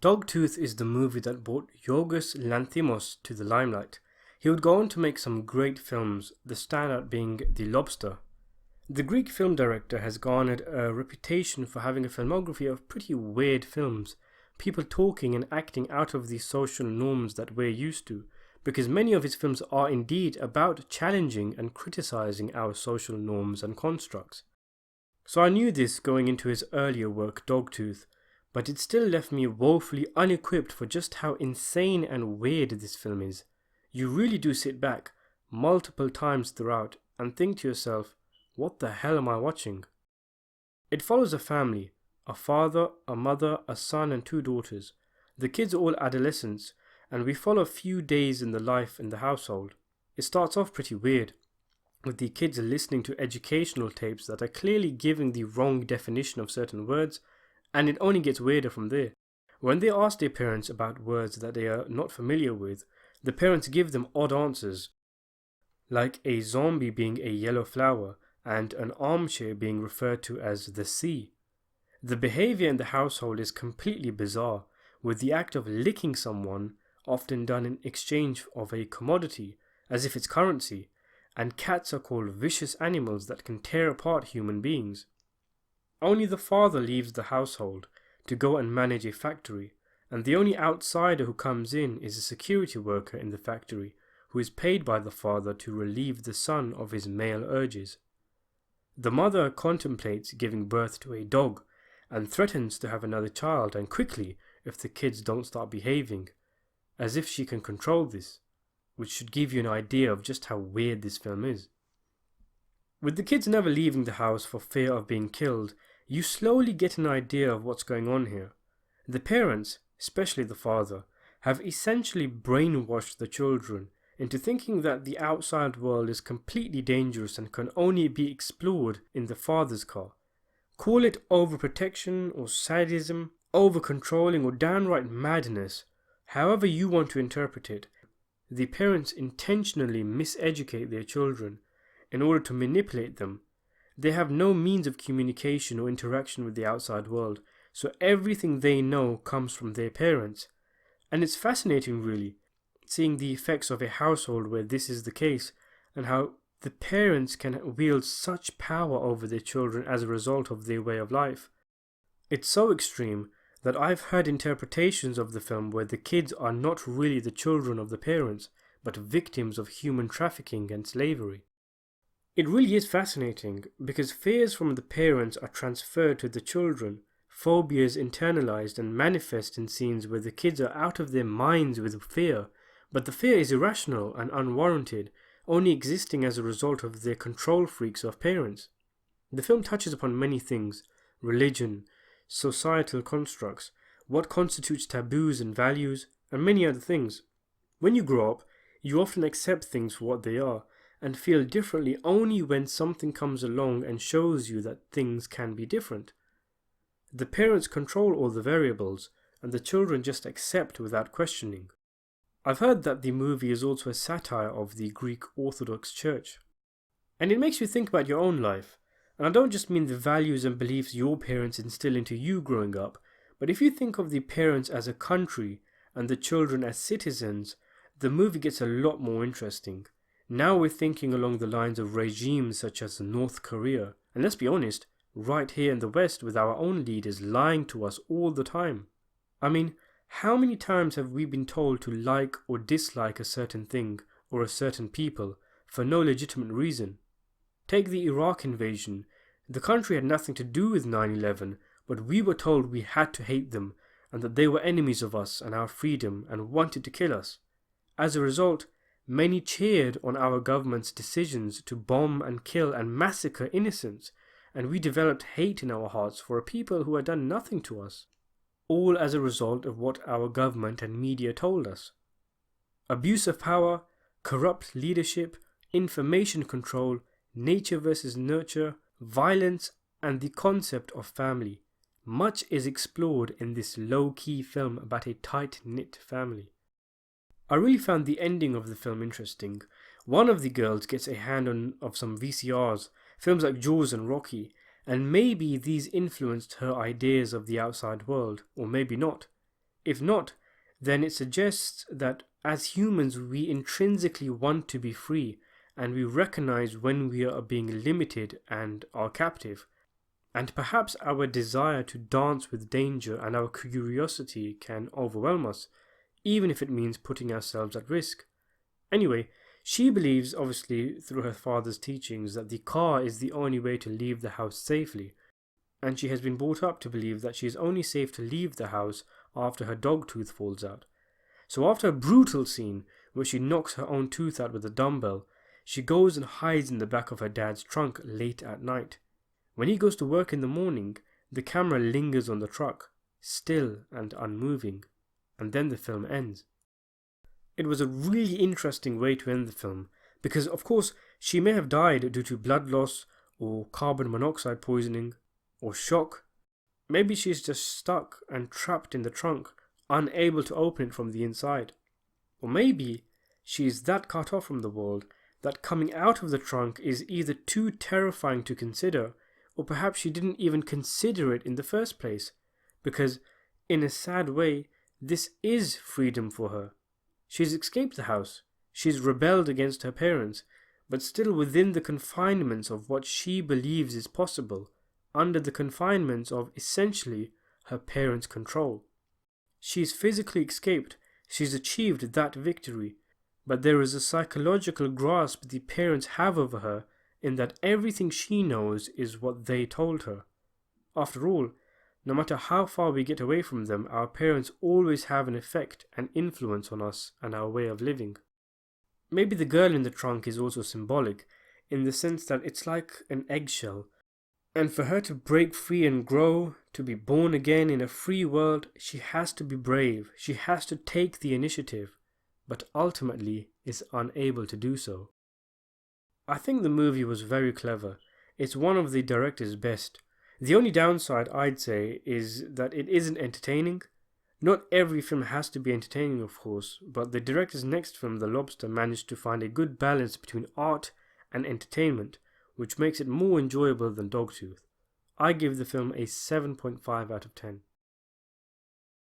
Dogtooth is the movie that brought Yorgos Lanthimos to the limelight. He would go on to make some great films, the standout being The Lobster. The Greek film director has garnered a reputation for having a filmography of pretty weird films, people talking and acting out of the social norms that we're used to, because many of his films are indeed about challenging and criticizing our social norms and constructs. So I knew this going into his earlier work Dogtooth, but it still left me woefully unequipped for just how insane and weird this film is. You really do sit back multiple times throughout and think to yourself, what the hell am I watching? It follows a family, a father, a mother, a son and two daughters. The kids are all adolescents and we follow a few days in the life in the household. It starts off pretty weird, with the kids listening to educational tapes that are clearly giving the wrong definition of certain words, and it only gets weirder from there. When they ask their parents about words that they are not familiar with, the parents give them odd answers, like a zombie being a yellow flower and an armchair being referred to as the sea. The behavior in the household is completely bizarre, with the act of licking someone often done in exchange of a commodity, as if it's currency, and cats are called vicious animals that can tear apart human beings. Only the father leaves the household to go and manage a factory, and the only outsider who comes in is a security worker in the factory who is paid by the father to relieve the son of his male urges. The mother contemplates giving birth to a dog and threatens to have another child, and quickly, if the kids don't start behaving, as if she can control this, which should give you an idea of just how weird this film is. With the kids never leaving the house for fear of being killed, you slowly get an idea of what's going on here. The parents, especially the father, have essentially brainwashed the children into thinking that the outside world is completely dangerous and can only be explored in the father's car. Call it overprotection or sadism, over-controlling or downright madness, however you want to interpret it. The parents intentionally miseducate their children in order to manipulate them. They have no means of communication or interaction with the outside world, so everything they know comes from their parents. And it's fascinating really, seeing the effects of a household where this is the case, and how the parents can wield such power over their children as a result of their way of life. It's so extreme that I've heard interpretations of the film where the kids are not really the children of the parents, but victims of human trafficking and slavery. It really is fascinating because fears from the parents are transferred to the children, phobias internalized and manifest in scenes where the kids are out of their minds with fear, but the fear is irrational and unwarranted, only existing as a result of their control freaks of parents. The film touches upon many things: religion, societal constructs, what constitutes taboos and values, and many other things. When you grow up, you often accept things for what they are, and feel differently only when something comes along and shows you that things can be different. The parents control all the variables, and the children just accept without questioning. I've heard that the movie is also a satire of the Greek Orthodox Church. And it makes you think about your own life. And I don't just mean the values and beliefs your parents instill into you growing up, but if you think of the parents as a country and the children as citizens, the movie gets a lot more interesting. Now we're thinking along the lines of regimes such as North Korea, and let's be honest, right here in the West with our own leaders lying to us all the time. I mean, how many times have we been told to like or dislike a certain thing or a certain people for no legitimate reason? Take the Iraq invasion. The country had nothing to do with 9/11, but we were told we had to hate them and that they were enemies of us and our freedom and wanted to kill us. As a result, many cheered on our government's decisions to bomb and kill and massacre innocents, and we developed hate in our hearts for a people who had done nothing to us. All as a result of what our government and media told us. Abuse of power, corrupt leadership, information control, nature versus nurture, violence, and the concept of family. Much is explored in this low-key film about a tight-knit family. I really found the ending of the film interesting. One of the girls gets a hand on some VCRs, films like Jaws and Rocky, and maybe these influenced her ideas of the outside world, or maybe not. If not, then it suggests that as humans we intrinsically want to be free, and we recognize when we are being limited and are captive. And perhaps our desire to dance with danger and our curiosity can overwhelm us, even if it means putting ourselves at risk. Anyway, she believes, obviously through her father's teachings, that the car is the only way to leave the house safely, and she has been brought up to believe that she is only safe to leave the house after her dog tooth falls out. So after a brutal scene where she knocks her own tooth out with a dumbbell, she goes and hides in the back of her dad's trunk late at night. When he goes to work in the morning, the camera lingers on the truck, still and unmoving, and then the film ends. It was a really interesting way to end the film, because of course she may have died due to blood loss or carbon monoxide poisoning or shock. Maybe she's just stuck and trapped in the trunk, unable to open it from the inside. Or maybe she is that cut off from the world that coming out of the trunk is either too terrifying to consider, or perhaps she didn't even consider it in the first place, because in a sad way this is freedom for her. She's escaped the house, she's rebelled against her parents, but still within the confinements of what she believes is possible, under the confinements of essentially her parents' control. She's physically escaped, she's achieved that victory, but there is a psychological grasp the parents have over her in that everything she knows is what they told her. After all, no matter how far we get away from them, our parents always have an effect and influence on us and our way of living. Maybe the girl in the trunk is also symbolic, in the sense that it's like an eggshell, and for her to break free and grow, to be born again in a free world, she has to be brave, she has to take the initiative, but ultimately is unable to do so. I think the movie was very clever. It's one of the director's best. The only downside, I'd say, is that it isn't entertaining. Not every film has to be entertaining, of course, but the director's next film, The Lobster, managed to find a good balance between art and entertainment, which makes it more enjoyable than Dogtooth. I give the film a 7.5 out of 10.